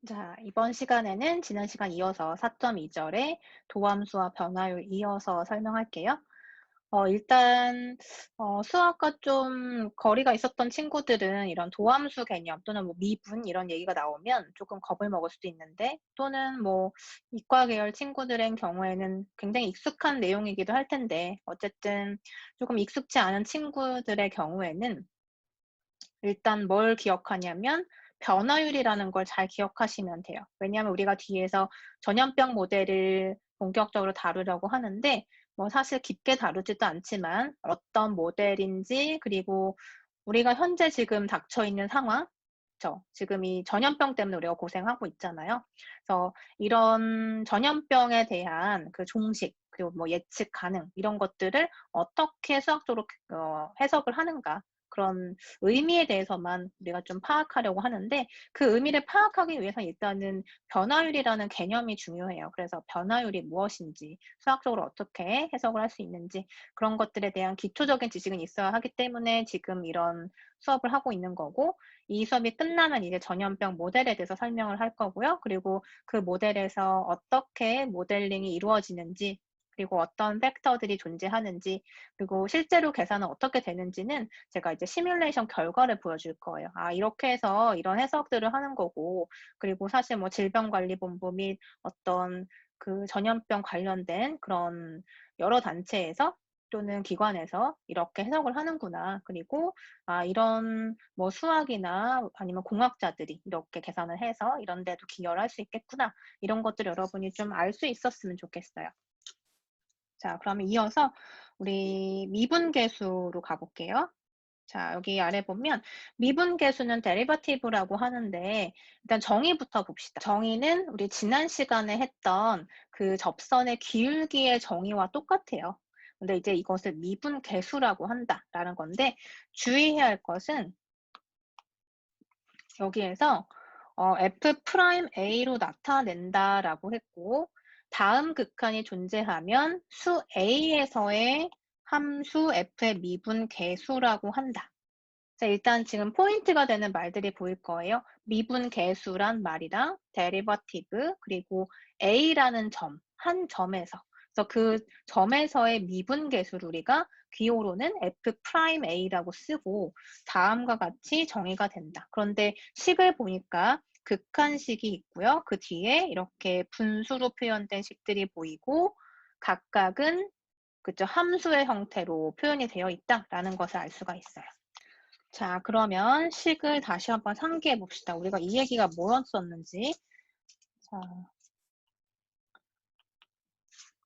자, 이번 시간에는 지난 시간 이어서 4.2절의 도함수와 변화율 이어서 설명할게요. 일단 수학과 좀 거리가 있었던 친구들은 이런 도함수 개념 또는 뭐 미분 이런 얘기가 나오면 조금 겁을 먹을 수도 있는데, 또는 뭐 이과 계열 친구들의 경우에는 굉장히 익숙한 내용이기도 할 텐데, 어쨌든 조금 익숙지 않은 친구들의 경우에는 일단 뭘 기억하냐면 변화율이라는 걸 잘 기억하시면 돼요. 왜냐하면 우리가 뒤에서 전염병 모델을 본격적으로 다루려고 하는데, 뭐 사실 깊게 다루지도 않지만 어떤 모델인지, 그리고 우리가 현재 지금 닥쳐 있는 상황, 그쵸? 지금 이 전염병 때문에 우리가 고생하고 있잖아요. 그래서 이런 전염병에 대한 그 종식, 그리고 뭐 예측 가능 이런 것들을 어떻게 수학적으로 해석을 하는가, 그런 의미에 대해서만 우리가 좀 파악하려고 하는데, 그 의미를 파악하기 위해서 일단은 변화율이라는 개념이 중요해요. 그래서 변화율이 무엇인지, 수학적으로 어떻게 해석을 할 수 있는지, 그런 것들에 대한 기초적인 지식은 있어야 하기 때문에 지금 이런 수업을 하고 있는 거고, 이 수업이 끝나면 이제 전염병 모델에 대해서 설명을 할 거고요. 그리고 그 모델에서 어떻게 모델링이 이루어지는지, 그리고 어떤 팩터들이 존재하는지, 그리고 실제로 계산은 어떻게 되는지는 제가 이제 시뮬레이션 결과를 보여줄 거예요. 아, 이렇게 해서 이런 해석들을 하는 거고, 그리고 사실 뭐 질병관리본부 및 어떤 그 전염병 관련된 그런 여러 단체에서 또는 기관에서 이렇게 해석을 하는구나. 그리고 아, 이런 뭐 수학이나 아니면 공학자들이 이렇게 계산을 해서 이런 데도 기여를 할 수 있겠구나. 이런 것들 여러분이 좀 알 수 있었으면 좋겠어요. 자, 그러면 이어서 우리 미분계수로 가볼게요. 자, 여기 아래 보면 미분계수는 데리버티브라고 하는데, 일단 정의부터 봅시다. 정의는 우리 지난 시간에 했던 그 접선의 기울기의 정의와 똑같아요. 근데 이제 이것을 미분계수라고 한다라는 건데, 주의해야 할 것은 여기에서 F'A로 나타낸다라고 했고, 다음 극한이 존재하면 수 A에서의 함수 F의 미분 계수라고 한다. 자, 일단 지금 포인트가 되는 말들이 보일 거예요. 미분 계수란 말이랑 데리버티브, 그리고 A라는 점, 한 점에서. 그래서 그 점에서의 미분 계수를 우리가 기호로는 F'A라고 쓰고, 다음과 같이 정의가 된다. 그런데 식을 보니까 극한식이 있고요. 그 뒤에 이렇게 분수로 표현된 식들이 보이고, 각각은 그죠, 함수의 형태로 표현이 되어 있다라는 것을 알 수가 있어요. 자, 그러면 식을 다시 한번 상기해 봅시다. 우리가 이 얘기가 뭐였었는지. 자,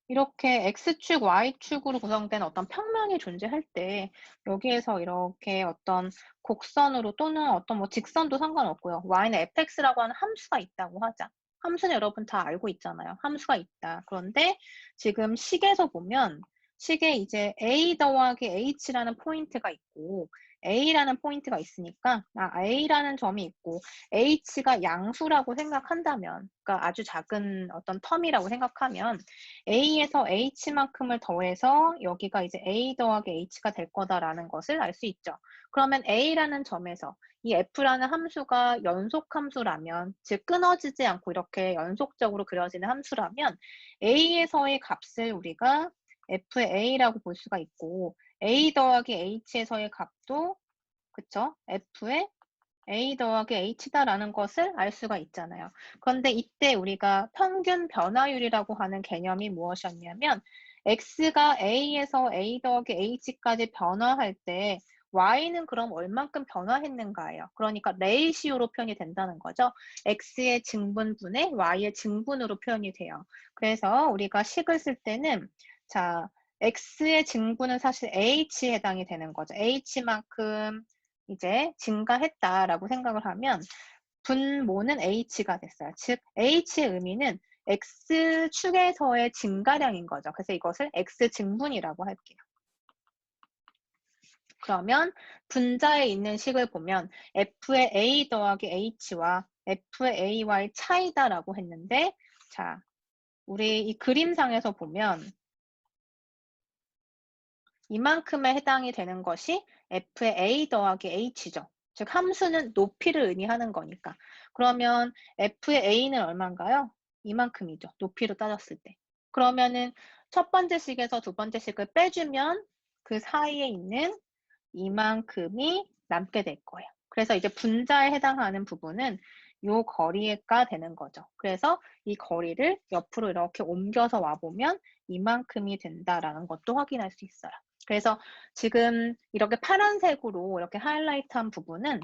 이렇게 X축, Y축으로 구성된 어떤 평면이 존재할 때, 여기에서 이렇게 어떤 곡선으로 또는 어떤 뭐 직선도 상관없고요. Y는 fx라고 하는 함수가 있다고 하자. 함수는 여러분 다 알고 있잖아요. 함수가 있다. 그런데 지금 식에서 보면, 식에 이제 A 더하기 H라는 포인트가 있고, A라는 포인트가 있으니까, A라는 점이 있고, H가 양수라고 생각한다면, 그러니까 아주 작은 어떤 텀이라고 생각하면, A에서 H만큼을 더해서 여기가 이제 A 더하기 H가 될 거다라는 것을 알 수 있죠. 그러면 A라는 점에서 이 F라는 함수가 연속 함수라면, 즉 끊어지지 않고 이렇게 연속적으로 그려지는 함수라면 A에서의 값을 우리가 FA라고 볼 수가 있고, A 더하기 H에서의 값도 그쵸? F의 A 더하기 H다라는 것을 알 수가 있잖아요. 그런데 이때 우리가 평균 변화율이라고 하는 개념이 무엇이었냐면, X가 A에서 A 더하기 H까지 변화할 때 Y는 그럼 얼만큼 변화했는가예요. 그러니까 레이시오로 표현이 된다는 거죠. X의 증분분의 Y의 증분으로 표현이 돼요. 그래서 우리가 식을 쓸 때는 자, X의 증분은 사실 H에 해당이 되는 거죠. H만큼 이제 증가했다라고 생각을 하면 분모는 H가 됐어요. 즉 H의 의미는 X축에서의 증가량인 거죠. 그래서 이것을 X증분이라고 할게요. 그러면 분자에 있는 식을 보면 F의 A 더하기 H와 F의 A와의 차이다라고 했는데, 자, 우리 이 그림상에서 보면 이만큼에 해당이 되는 것이 F의 A 더하기 H죠. 즉 함수는 높이를 의미하는 거니까. 그러면 f의 a는 얼마인가요? 이만큼이죠. 높이로 따졌을 때. 그러면은 첫 번째 식에서 두 번째 식을 빼주면 그 사이에 있는 이만큼이 남게 될 거예요. 그래서 이제 분자에 해당하는 부분은 요 거리가 되는 거죠. 그래서 이 거리를 옆으로 이렇게 옮겨서 와보면 이만큼이 된다라는 것도 확인할 수 있어요. 그래서 지금 이렇게 파란색으로 이렇게 하이라이트한 부분은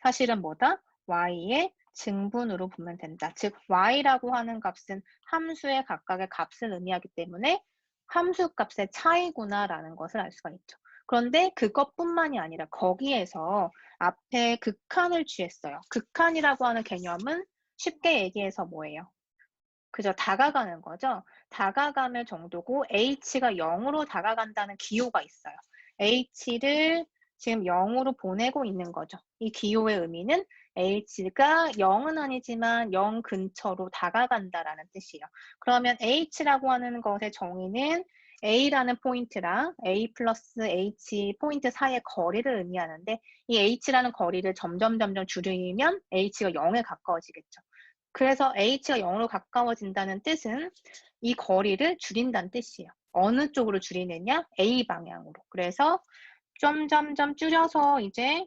사실은 뭐다? y의 증분으로 보면 된다. 즉 y라고 하는 값은 함수의 각각의 값을 의미하기 때문에 함수 값의 차이구나라는 것을 알 수가 있죠. 그런데 그것뿐만이 아니라 거기에서 앞에 극한을 취했어요. 극한이라고 하는 개념은 쉽게 얘기해서 뭐예요? 그저 다가가는 거죠. 다가가면 정도고 h가 0으로 다가간다는 기호가 있어요. h를 지금 0으로 보내고 있는 거죠. 이 기호의 의미는 h가 0은 아니지만 0 근처로 다가간다라는 뜻이에요. 그러면 h라고 하는 것의 정의는 a라는 포인트랑 a 플러스 h 포인트 사이의 거리를 의미하는데 이 h라는 거리를 점점 줄이면 h가 0에 가까워지겠죠. 그래서 h가 0으로 가까워진다는 뜻은 이 거리를 줄인다는 뜻이에요. 어느 쪽으로 줄이느냐? a 방향으로. 그래서 점점점 줄여서 이제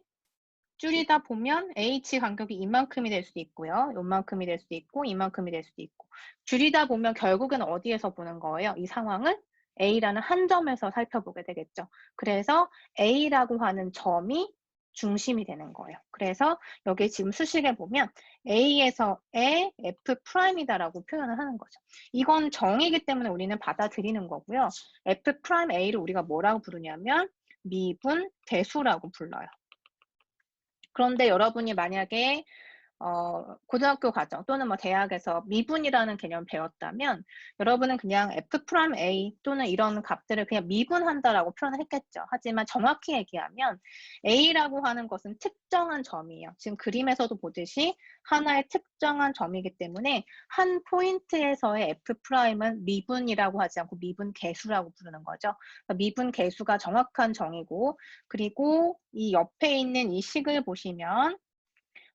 줄이다 보면 h 간격이 이만큼이 될 수도 있고요. 요만큼이 될 수도 있고 이만큼이 될 수도 있고 줄이다 보면 결국엔 어디에서 보는 거예요? 이 상황을 a라는 한 점에서 살펴보게 되겠죠. 그래서 a라고 하는 점이 중심이 되는 거예요. 그래서 여기 지금 수식에 보면 a에서의 f'이다라고 표현을 하는 거죠. 이건 정의이기 때문에 우리는 받아들이는 거고요. f'a를 우리가 뭐라고 부르냐면 미분 계수라고 불러요. 그런데 여러분이 만약에 고등학교 과정 또는 뭐 대학에서 미분이라는 개념을 배웠다면 여러분은 그냥 f'A 또는 이런 값들을 그냥 미분한다라고 표현을 했겠죠. 하지만 정확히 얘기하면 A라고 하는 것은 특정한 점이에요. 지금 그림에서도 보듯이 하나의 특정한 점이기 때문에 한 포인트에서의 f'은 미분이라고 하지 않고 미분 계수라고 부르는 거죠. 그러니까 미분 계수가 정확한 정의고 그리고 이 옆에 있는 이 식을 보시면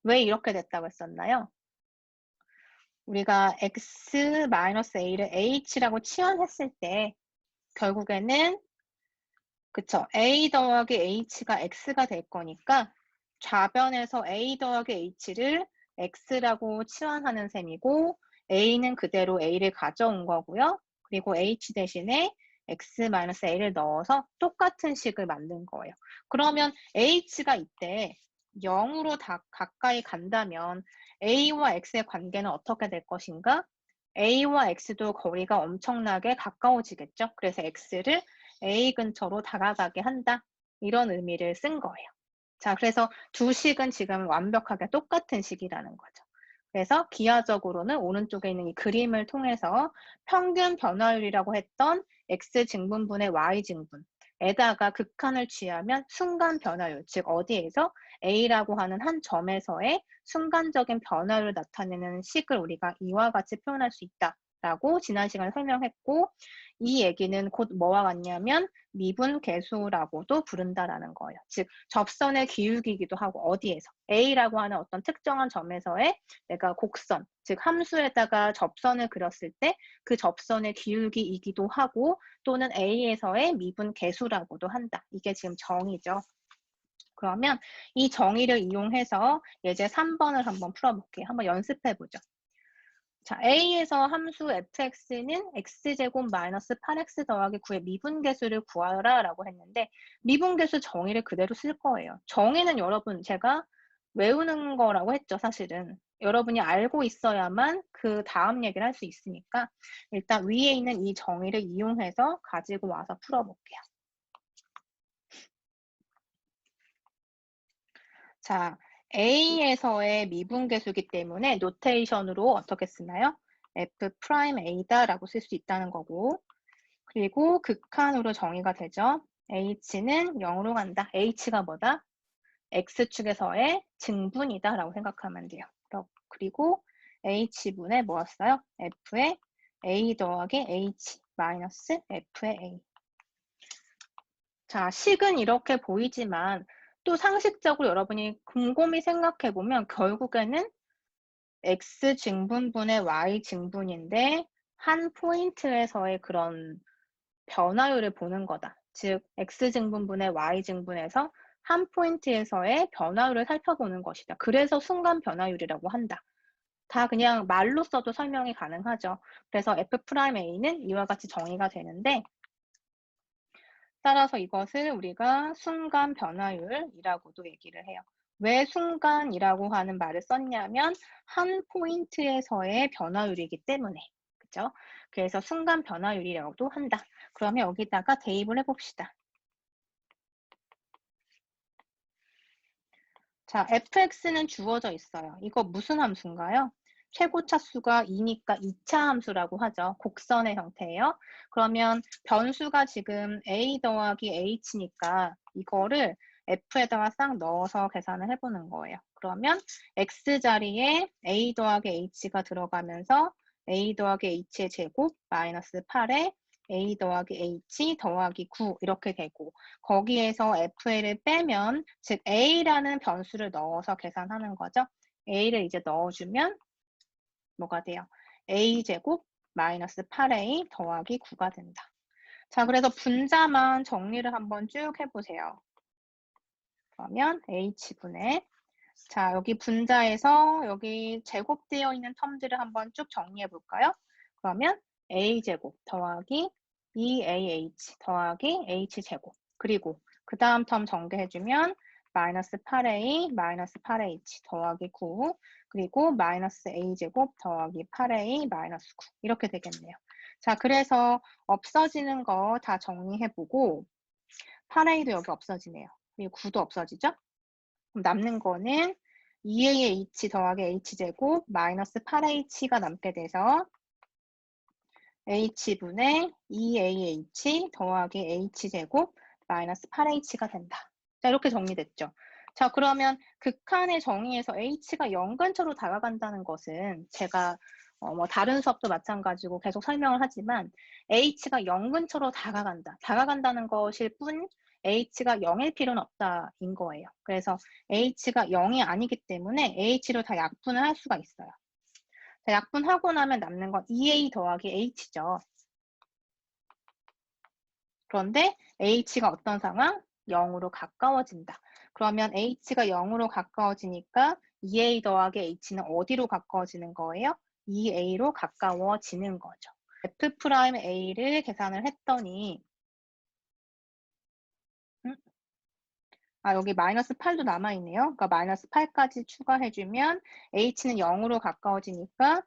왜 이렇게 됐다고 했었나요? 우리가 x-a를 h라고 치환했을 때 결국에는 그쵸? a 더하기 h가 x가 될 거니까 좌변에서 a 더하기 h를 x라고 치환하는 셈이고 a는 그대로 a를 가져온 거고요. 그리고 h 대신에 x-a를 넣어서 똑같은 식을 만든 거예요. 그러면 h가 이때 0으로 가까이 간다면 a와 x의 관계는 어떻게 될 것인가? a와 x도 거리가 엄청나게 가까워지겠죠. 그래서 x를 a 근처로 다가가게 한다. 이런 의미를 쓴 거예요. 자, 그래서 두 식은 지금 완벽하게 똑같은 식이라는 거죠. 그래서 기하적으로는 오른쪽에 있는 이 그림을 통해서 평균 변화율이라고 했던 x 증분분의 y 증분에다가 극한을 취하면 순간 변화율, 즉 어디에서 a라고 하는 한 점에서의 순간적인 변화율을 나타내는 식을 우리가 이와 같이 표현할 수 있다라고 지난 시간에 설명했고 이 얘기는 곧 뭐와 같냐면 미분 계수라고도 부른다라는 거예요. 즉 접선의 기울기이기도 하고 어디에서 A라고 하는 어떤 특정한 점에서의 내가 곡선, 즉 함수에다가 접선을 그렸을 때 그 접선의 기울기이기도 하고 또는 A에서의 미분 계수라고도 한다. 이게 지금 정의죠. 그러면 이 정의를 이용해서 예제 3번을 한번 풀어볼게요. 한번 연습해보죠. 자, A에서 함수 fx는 x제곱 마이너스 8x 더하기 9의 미분계수를 구하라 라고 했는데 미분계수 정의를 그대로 쓸 거예요. 정의는 여러분 제가 외우는 거라고 했죠, 사실은. 여러분이 알고 있어야만 그 다음 얘기를 할 수 있으니까 일단 위에 있는 이 정의를 이용해서 가지고 와서 풀어볼게요. 자, A에서의 미분계수기 때문에 노테이션으로 어떻게 쓰나요? f'A다라고 쓸 수 있다는 거고 그리고 극한으로 정의가 되죠. h는 0으로 간다. h가 뭐다? x축에서의 증분이다 라고 생각하면 돼요. 그리고 h분의 뭐였어요? f의 a 더하기 h 마이너스 f의 a. 자, 식은 이렇게 보이지만 또 상식적으로 여러분이 곰곰이 생각해 보면 결국에는 x 증분분의 y 증분인데 한 포인트에서의 그런 변화율을 보는 거다. 즉 x 증분분의 y 증분에서 한 포인트에서의 변화율을 살펴보는 것이다. 그래서 순간 변화율이라고 한다. 다 그냥 말로 써도 설명이 가능하죠. 그래서 F'A는 이와 같이 정의가 되는데, 따라서 이것을 우리가 순간 변화율이라고도 얘기를 해요. 왜 순간이라고 하는 말을 썼냐면 한 포인트에서의 변화율이기 때문에. 그죠? 그래서 순간 변화율이라고도 한다. 그러면 여기다가 대입을 해봅시다. 자, fx는 주어져 있어요. 이거 무슨 함수인가요? 최고 차수가 2니까 2차 함수라고 하죠. 곡선의 형태예요. 그러면 변수가 지금 a 더하기 h니까 이거를 f에다가 싹 넣어서 계산을 해보는 거예요. 그러면 x 자리에 a 더하기 h가 들어가면서 a 더하기 h의 제곱 마이너스 8에 a 더하기 h 더하기 9 이렇게 되고, 거기에서 FA를 빼면, 즉 A라는 변수를 넣어서 계산하는 거죠. A를 이제 넣어주면 뭐가 돼요? A제곱 마이너스 8A 더하기 9가 된다. 자, 그래서 분자만 정리를 한번 쭉 해보세요. 그러면 H분의, 자, 여기 분자에서 여기 제곱되어 있는 텀들을 한번 쭉 정리해 볼까요? 그러면 A제곱 더하기 2AH 더하기 H제곱, 그리고 그 다음 텀 전개해주면 마이너스 8A 마이너스 8H 더하기 9, 그리고 마이너스 A제곱 더하기 8A 마이너스 9 이렇게 되겠네요. 자, 그래서 없어지는 거 다 정리해보고 8A도 여기 없어지네요. 그리고 9도 없어지죠? 그럼 남는 거는 2AH 더하기 H제곱 마이너스 8H가 남게 돼서 H분의 2AH 더하기 H제곱 마이너스 8H가 된다. 자, 이렇게 정리됐죠. 자, 그러면 극한의 정의에서 H가 0 근처로 다가간다는 것은 제가 뭐 다른 수업도 마찬가지고 계속 설명을 하지만 H가 0 근처로 다가간다. 다가간다는 것일 뿐 H가 0일 필요는 없다인 거예요. 그래서 H가 0이 아니기 때문에 H로 다 약분을 할 수가 있어요. 자, 약분하고 나면 남는 건 2A 더하기 H죠. 그런데 H가 어떤 상황? 0으로 가까워진다. 그러면 H가 0으로 가까워지니까 2A 더하기 H는 어디로 가까워지는 거예요? 2A로 가까워지는 거죠. F'A를 계산을 했더니 여기 마이너스 8도 남아있네요. 그러니까 마이너스 8까지 추가해주면 H는 0으로 가까워지니까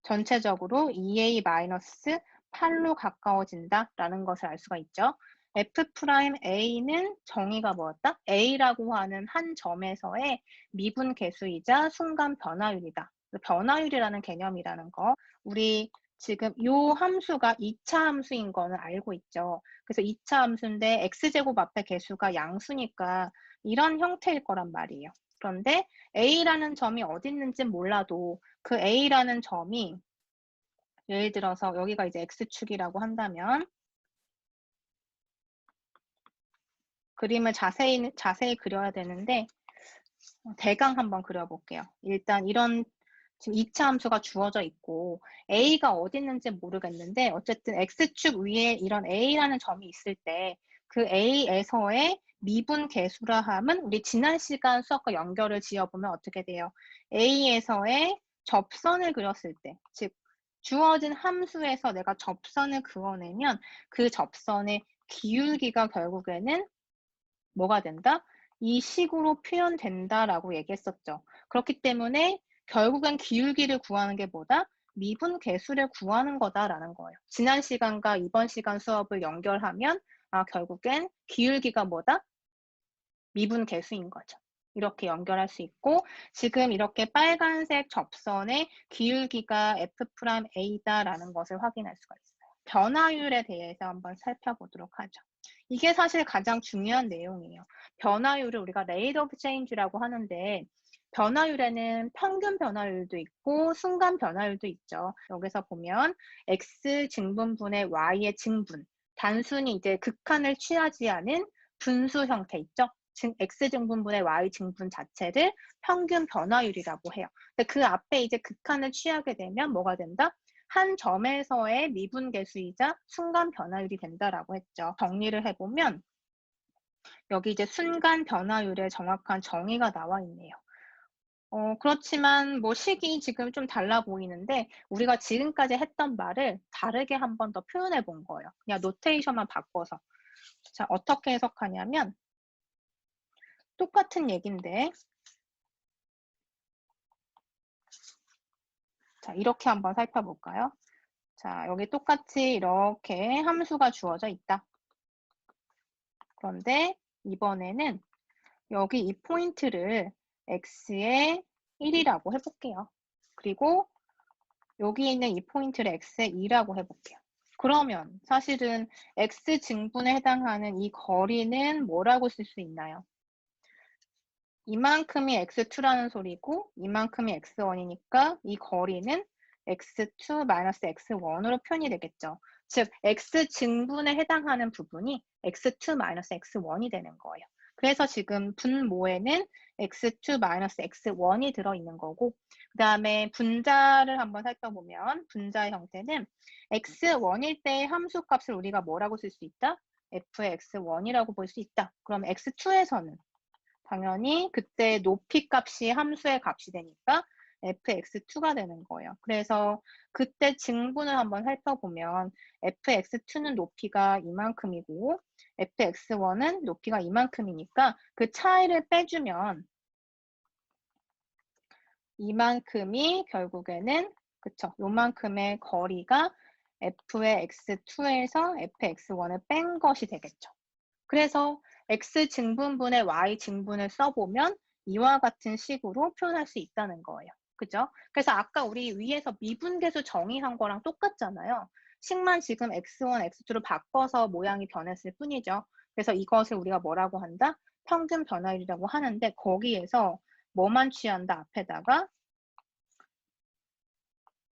전체적으로 2A 마이너스 8로 가까워진다라는 것을 알 수가 있죠. F'A는 정의가 뭐였다? A라고 하는 한 점에서의 미분 계수이자 순간 변화율이다. 변화율이라는 개념이라는 거. 우리 지금 이 함수가 2차 함수인 거는 알고 있죠. 그래서 2차 함수인데 x제곱 앞에 계수가 양수니까 이런 형태일 거란 말이에요. 그런데 A라는 점이 어디 있는지 몰라도 그 A라는 점이 예를 들어서 여기가 이제 X축이라고 한다면 그림을 자세히 그려야 되는데 대강 한번 그려볼게요. 일단 이런 지금 2차 함수가 주어져 있고 A가 어디 있는지 모르겠는데 어쨌든 X축 위에 이런 A라는 점이 있을 때 그 A에서의 미분 계수라 함은 우리 지난 시간 수업과 연결을 지어보면 어떻게 돼요? A에서의 접선을 그렸을 때, 즉 주어진 함수에서 내가 접선을 그어내면 그 접선의 기울기가 결국에는 뭐가 된다? 이 식으로 표현된다라고 얘기했었죠. 그렇기 때문에 결국엔 기울기를 구하는 게 뭐다? 미분 계수를 구하는 거다라는 거예요. 지난 시간과 이번 시간 수업을 연결하면 결국엔 기울기가 뭐다? 미분 계수인 거죠. 이렇게 연결할 수 있고 지금 이렇게 빨간색 접선의 기울기가 F'A다라는 것을 확인할 수가 있어요. 변화율에 대해서 한번 살펴보도록 하죠. 이게 사실 가장 중요한 내용이에요. 변화율을 우리가 레이트 오브 체인지라고 하는데 변화율에는 평균 변화율도 있고 순간 변화율도 있죠. 여기서 보면 x 증분분의 y의 증분, 단순히 이제 극한을 취하지 않은 분수 형태 있죠. x 증분분의 y 증분 자체를 평균 변화율이라고 해요. 근데 그 앞에 이제 극한을 취하게 되면 뭐가 된다? 한 점에서의 미분계수이자 순간 변화율이 된다라고 했죠. 정리를 해보면 여기 이제 순간 변화율의 정확한 정의가 나와 있네요. 그렇지만 뭐 식이 지금 좀 달라 보이는데 우리가 지금까지 했던 말을 다르게 한 번 더 표현해 본 거예요. 그냥 노테이션만 바꿔서. 자, 어떻게 해석하냐면 똑같은 얘기인데 자, 이렇게 한번 살펴볼까요? 자, 여기 똑같이 이렇게 함수가 주어져 있다. 그런데 이번에는 여기 이 포인트를 x의 1이라고 해볼게요. 그리고 여기 있는 이 포인트를 x의 2라고 해볼게요. 그러면 사실은 x 증분에 해당하는 이 거리는 뭐라고 쓸 수 있나요? 이만큼이 x2라는 소리고 이만큼이 x1이니까 이 거리는 x2 마이너스 x1으로 표현이 되겠죠. 즉 x 증분에 해당하는 부분이 x2 마이너스 x1이 되는 거예요. 그래서 지금 분모에는 x2 마이너스 x1이 들어있는 거고 그 다음에 분자를 한번 살펴보면 분자의 형태는 x1일 때의 함수값을 우리가 뭐라고 쓸 수 있다? f의 x1이라고 볼 수 있다. 그럼 x2에서는 당연히 그때 높이 값이 함수의 값이 되니까 fx2가 되는 거예요. 그래서 그때 증분을 한번 살펴보면 fx2는 높이가 이만큼이고 fx1은 높이가 이만큼이니까 그 차이를 빼주면 이만큼이 결국에는 그쵸? 요만큼의 거리가 f의 x2에서 fx1을 뺀 것이 되겠죠. 그래서 x 증분분의 y 증분을 써보면 이와 같은 식으로 표현할 수 있다는 거예요. 그죠? 그래서 아까 우리 위에서 미분계수 정의한 거랑 똑같잖아요. 식만 지금 x1, x2로 바꿔서 모양이 변했을 뿐이죠. 그래서 이것을 우리가 뭐라고 한다? 평균 변화율이라고 하는데 거기에서 뭐만 취한다? 앞에다가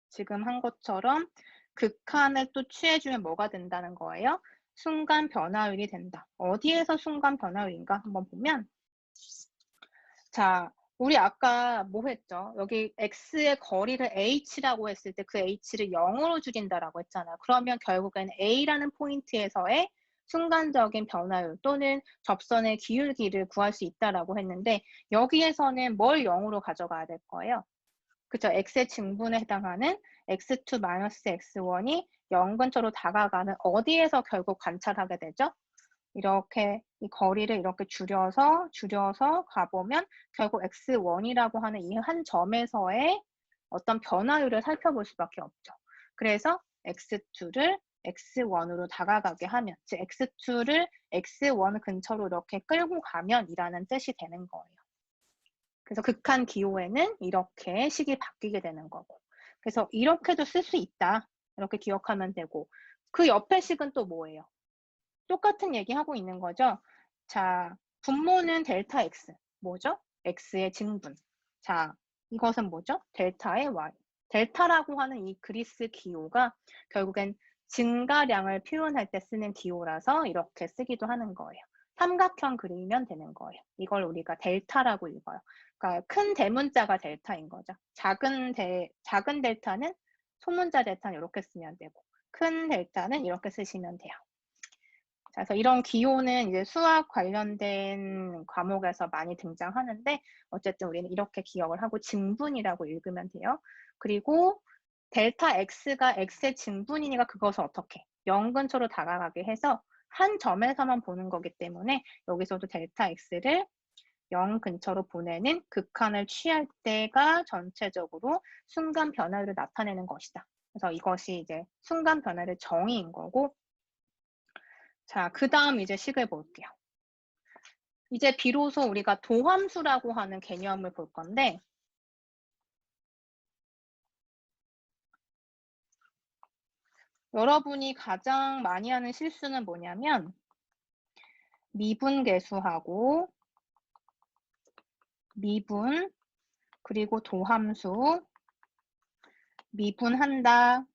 지금 한 것처럼 극한을 또 취해주면 뭐가 된다는 거예요? 순간 변화율이 된다. 어디에서 순간 변화율인가 한번 보면 자, 우리 아까 뭐 했죠? 여기 x의 거리를 h라고 했을 때 그 h를 0으로 줄인다라고 했잖아요. 그러면 결국에는 a라는 포인트에서의 순간적인 변화율 또는 접선의 기울기를 구할 수 있다라고 했는데 여기에서는 뭘 0으로 가져가야 될 거예요? 그쵸? x의 증분에 해당하는 x2 마이너스 x1이 0 근처로 다가가는 어디에서 결국 관찰하게 되죠? 이렇게 이 거리를 이렇게 줄여서 가보면 결국 x1이라고 하는 이 한 점에서의 어떤 변화율을 살펴볼 수밖에 없죠. 그래서 x2를 x1으로 다가가게 하면, 즉 x2를 x1 근처로 이렇게 끌고 가면 이라는 뜻이 되는 거예요. 그래서 극한 기호에는 이렇게 식이 바뀌게 되는 거고. 그래서 이렇게도 쓸 수 있다. 이렇게 기억하면 되고. 그 옆에 식은 또 뭐예요? 똑같은 얘기 하고 있는 거죠. 자, 분모는 델타 x. 뭐죠? x의 증분. 자, 이것은 뭐죠? 델타의 y. 델타라고 하는 이 그리스 기호가 결국엔 증가량을 표현할 때 쓰는 기호라서 이렇게 쓰기도 하는 거예요. 삼각형 그리면 되는 거예요. 이걸 우리가 델타라고 읽어요. 그러니까 큰 대문자가 델타인 거죠. 작은 델타는 소문자 델타는 이렇게 쓰면 되고 큰 델타는 이렇게 쓰시면 돼요. 자, 그래서 이런 기호는 이제 수학 관련된 과목에서 많이 등장하는데 어쨌든 우리는 이렇게 기억을 하고 증분이라고 읽으면 돼요. 그리고 델타 x가 x의 증분이니까 그것을 어떻게 0 근처로 다가가게 해서 한 점에서만 보는 거기 때문에 여기서도 델타 x를 0 근처로 보내는 극한을 취할 때가 전체적으로 순간 변화율을 나타내는 것이다. 그래서 이것이 이제 순간 변화율의 정의인 거고 자, 그 다음 이제 식을 볼게요. 이제 비로소 우리가 도함수라고 하는 개념을 볼 건데 여러분이 가장 많이 하는 실수는 뭐냐면 미분계수하고 미분 그리고 도함수 미분한다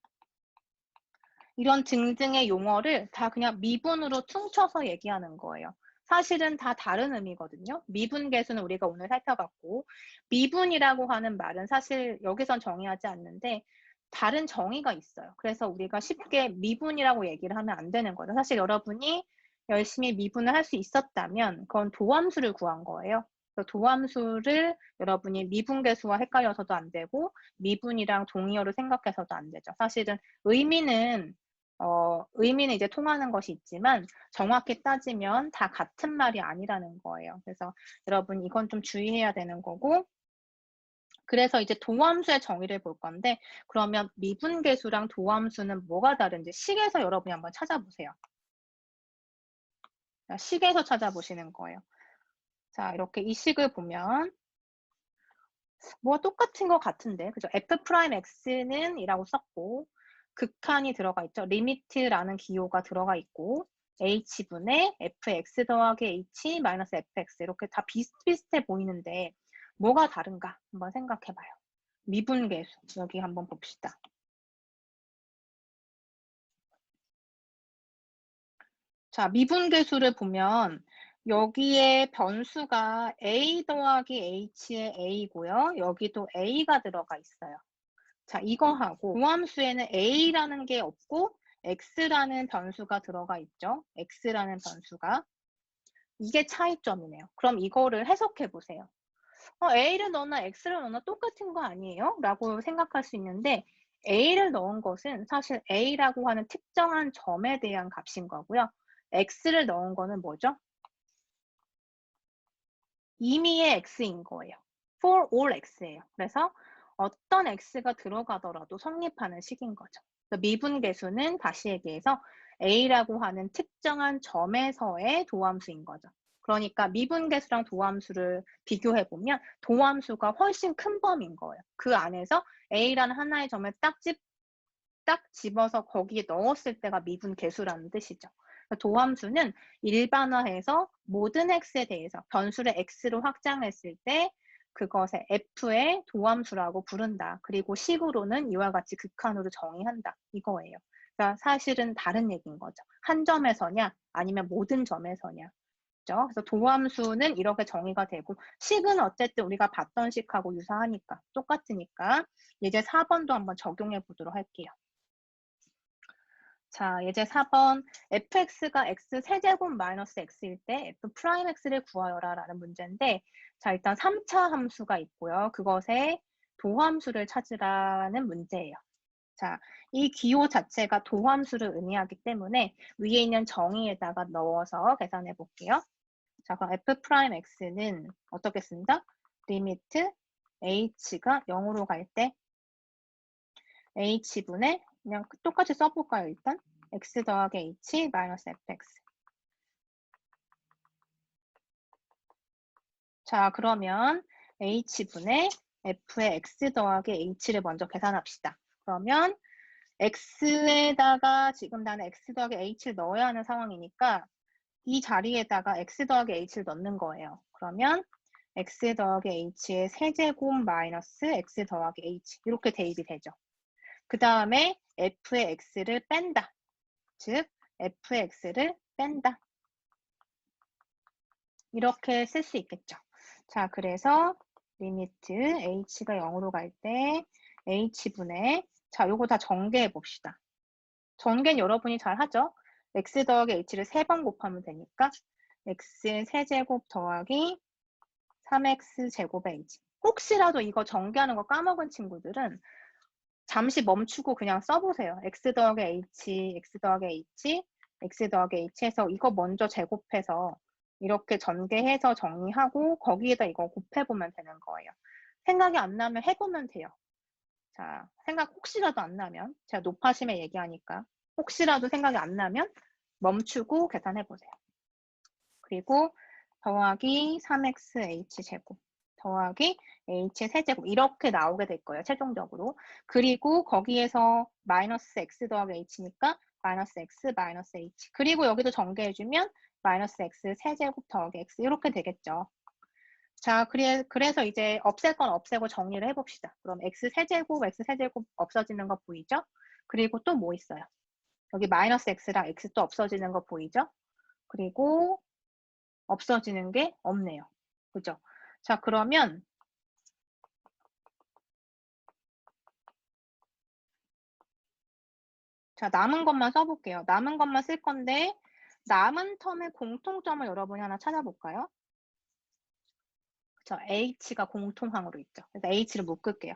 이런 등등의 용어를 다 그냥 미분으로 퉁쳐서 얘기하는 거예요. 사실은 다 다른 의미거든요. 미분계수는 우리가 오늘 살펴봤고, 미분이라고 하는 말은 사실 여기선 정의하지 않는데 다른 정의가 있어요. 그래서 우리가 쉽게 미분이라고 얘기를 하면 안 되는 거죠. 사실 여러분이 열심히 미분을 할 수 있었다면 그건 도함수를 구한 거예요. 그래서 도함수를 여러분이 미분계수와 헷갈려서도 안 되고 미분이랑 동의어를 생각해서도 안 되죠. 사실은 의미는 이제 통하는 것이 있지만 정확히 따지면 다 같은 말이 아니라는 거예요. 그래서 여러분 이건 좀 주의해야 되는 거고, 그래서 이제 도함수의 정의를 볼 건데, 그러면 미분계수랑 도함수는 뭐가 다른지 식에서 여러분이 한번 찾아보세요. 자, 식에서 찾아보시는 거예요. 자, 이렇게 이 식을 보면 뭐가 똑같은 것 같은데, 그죠? F'X는 이라고 썼고, 극한이 들어가 있죠. 리미트라는 기호가 들어가 있고, H분의 Fx 더하기 H 마이너스 Fx 이렇게 다 비슷비슷해 보이는데 뭐가 다른가 한번 생각해 봐요. 미분계수 여기 한번 봅시다. 자, 미분계수를 보면 여기에 변수가 a 더하기 h의 a고요. 여기도 a가 들어가 있어요. 자, 이거하고 도함수에는 a라는 게 없고 x라는 변수가 들어가 있죠. x라는 변수가. 이게 차이점이네요. 그럼 이거를 해석해 보세요. a를 넣나 x를 넣나 똑같은 거 아니에요? 라고 생각할 수 있는데 a를 넣은 것은 사실 a라고 하는 특정한 점에 대한 값인 거고요. x를 넣은 거는 뭐죠? 임의의 x인 거예요. for all x예요. 그래서 어떤 x가 들어가더라도 성립하는 식인 거죠. 미분계수는 다시 얘기해서 a라고 하는 특정한 점에서의 도함수인 거죠. 그러니까 미분계수랑 도함수를 비교해보면 도함수가 훨씬 큰 범위인 거예요. 그 안에서 a라는 하나의 점을 딱 집어서 거기에 넣었을 때가 미분계수라는 뜻이죠. 도함수는 일반화해서 모든 x에 대해서 변수를 x로 확장했을 때 그것의 f의 도함수라고 부른다. 그리고 식으로는 이와 같이 극한으로 정의한다. 이거예요. 그러니까 사실은 다른 얘기인 거죠. 한 점에서냐 아니면 모든 점에서냐. 그래서 도함수는 이렇게 정의가 되고 식은 어쨌든 우리가 봤던 식하고 유사하니까 똑같으니까 이제 4번도 한번 적용해 보도록 할게요. 자, 예제 4번 fx가 x 세제곱 마이너스 x일 때 f 프라임 x를 구하여라 라는 문제인데, 자, 일단 3차 함수가 있고요. 그것의 도함수를 찾으라는 문제예요. 자, 이 기호 자체가 도함수를 의미하기 때문에 위에 있는 정의에다가 넣어서 계산해 볼게요. 자, 그럼 f 프라임 x는 어떻게 쓴다? 리미트 h가 0으로 갈 때 h분의 그냥 똑같이 써볼까요, 일단? x 더하기 h 마이너스 fx. 자, 그러면 h분의 f의 x 더하기 h를 먼저 계산합시다. 그러면 x에다가 지금 나는 x 더하기 h를 넣어야 하는 상황이니까 이 자리에다가 x 더하기 h를 넣는 거예요. 그러면 x 더하기 h의 세제곱 마이너스 x 더하기 h 이렇게 대입이 되죠. 그 다음에 f의 x를 뺀다. 즉 f의 x를 뺀다. 이렇게 쓸 수 있겠죠. 자, 그래서 리미트 h가 0으로 갈 때 h분의, 자, 요거 다 전개해 봅시다. 전개는 여러분이 잘 하죠. x 더하기 h를 3번 곱하면 되니까 x 세제곱 더하기 3x 제곱의 h. 혹시라도 이거 전개하는 거 까먹은 친구들은 잠시 멈추고 그냥 써보세요. x 더하기 h, x 더하기 h, x 더하기 h 해서 이거 먼저 제곱해서 이렇게 전개해서 정리하고 거기에다 이거 곱해보면 되는 거예요. 생각이 안 나면 해보면 돼요. 자, 생각 혹시라도 안 나면 제가 높아심에 얘기하니까 혹시라도 생각이 안 나면 멈추고 계산해보세요. 그리고 더하기 3xh 제곱 더하기 h의 세제곱 이렇게 나오게 될 거예요. 최종적으로. 그리고 거기에서 마이너스 x 더하기 h니까 마이너스 x 마이너스 h 그리고 여기도 전개해주면 마이너스 x 세제곱 더하기 x 이렇게 되겠죠. 자, 그래서 이제 없앨 건 없애고 정리를 해봅시다. 그럼 x 세제곱 없어지는 거 보이죠? 그리고 또 뭐 있어요? 여기 마이너스 x랑 x 또 없어지는 거 보이죠? 그리고 없어지는 게 없네요. 그죠? 자, 그러면 자, 남은 것만 써 볼게요. 남은 것만 쓸 건데 남은 텀의 공통점을 여러분이 하나 찾아볼까요? 그쵸. h가 공통항으로 있죠. 그래서 h를 묶을게요.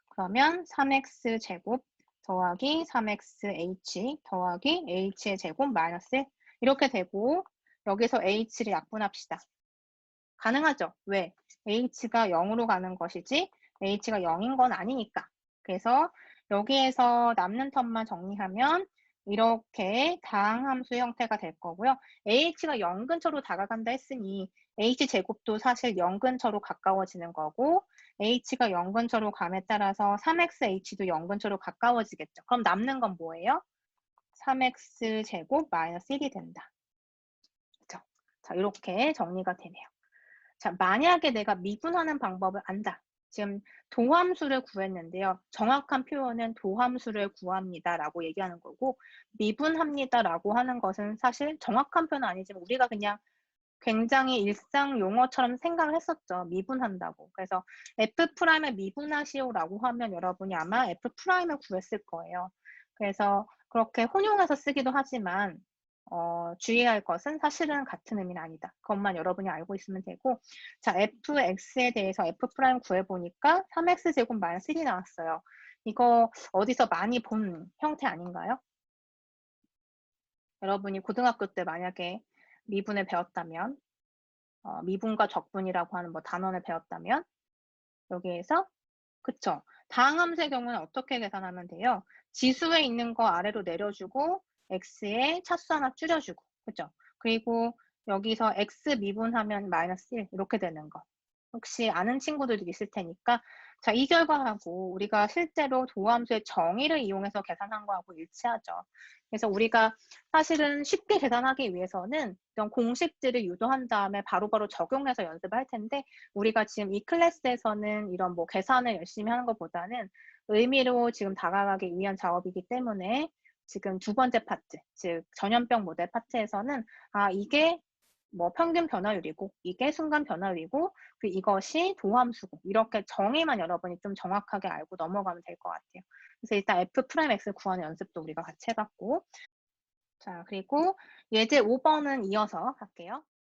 그러면 3x 제곱 더하기 3xh 더하기 h의 제곱 마이너스 1 이렇게 되고 여기서 h를 약분합시다. 가능하죠? 왜? h가 0으로 가는 것이지 h가 0인 건 아니니까. 그래서 여기에서 남는 텀만 정리하면 이렇게 다항함수 형태가 될 거고요. h가 0 근처로 다가간다 했으니 h제곱도 사실 0 근처로 가까워지는 거고 h가 0 근처로 감에 따라서 3xh도 0 근처로 가까워지겠죠. 그럼 남는 건 뭐예요? 3x제곱 마이너스 1이 된다. 그쵸? 자, 이렇게 정리가 되네요. 자, 만약에 내가 미분하는 방법을 안다. 지금 도함수를 구했는데요. 정확한 표현은 도함수를 구합니다라고 얘기하는 거고 미분합니다라고 하는 것은 사실 정확한 표현은 아니지만 우리가 그냥 굉장히 일상 용어처럼 생각을 했었죠. 미분한다고. 그래서 F'을 미분하시오라고 하면 여러분이 아마 F'을 구했을 거예요. 그래서 그렇게 혼용해서 쓰기도 하지만 주의할 것은 사실은 같은 의미는 아니다. 그것만 여러분이 알고 있으면 되고 자, fx에 대해서 F' 구해보니까 3x제곱 마이너스 1이 나왔어요. 이거 어디서 많이 본 형태 아닌가요? 여러분이 고등학교 때 만약에 미분을 배웠다면 미분과 적분이라고 하는 뭐 단원을 배웠다면 여기에서 그쵸. 다항함수의 경우는 어떻게 계산하면 돼요? 지수에 있는 거 아래로 내려주고 x에 차수 하나 줄여주고 그죠? 그리고 여기서 x 미분하면 마이너스 1 이렇게 되는 거. 혹시 아는 친구들도 있을 테니까 자, 이 결과하고 우리가 실제로 도함수의 정의를 이용해서 계산한 거하고 일치하죠. 그래서 우리가 사실은 쉽게 계산하기 위해서는 이런 공식들을 유도한 다음에 바로바로 적용해서 연습을 할 텐데 우리가 지금 이 클래스에서는 이런 뭐 계산을 열심히 하는 것보다는 의미로 지금 다가가기 위한 작업이기 때문에 지금 두 번째 파트, 즉 전염병 모델 파트에서는 이게 뭐 평균 변화율이고 이게 순간 변화율이고 이것이 도함수고 이렇게 정의만 여러분이 좀 정확하게 알고 넘어가면 될 것 같아요. 그래서 일단 F'X 구하는 연습도 우리가 같이 해봤고 자, 그리고 예제 5번은 이어서 할게요.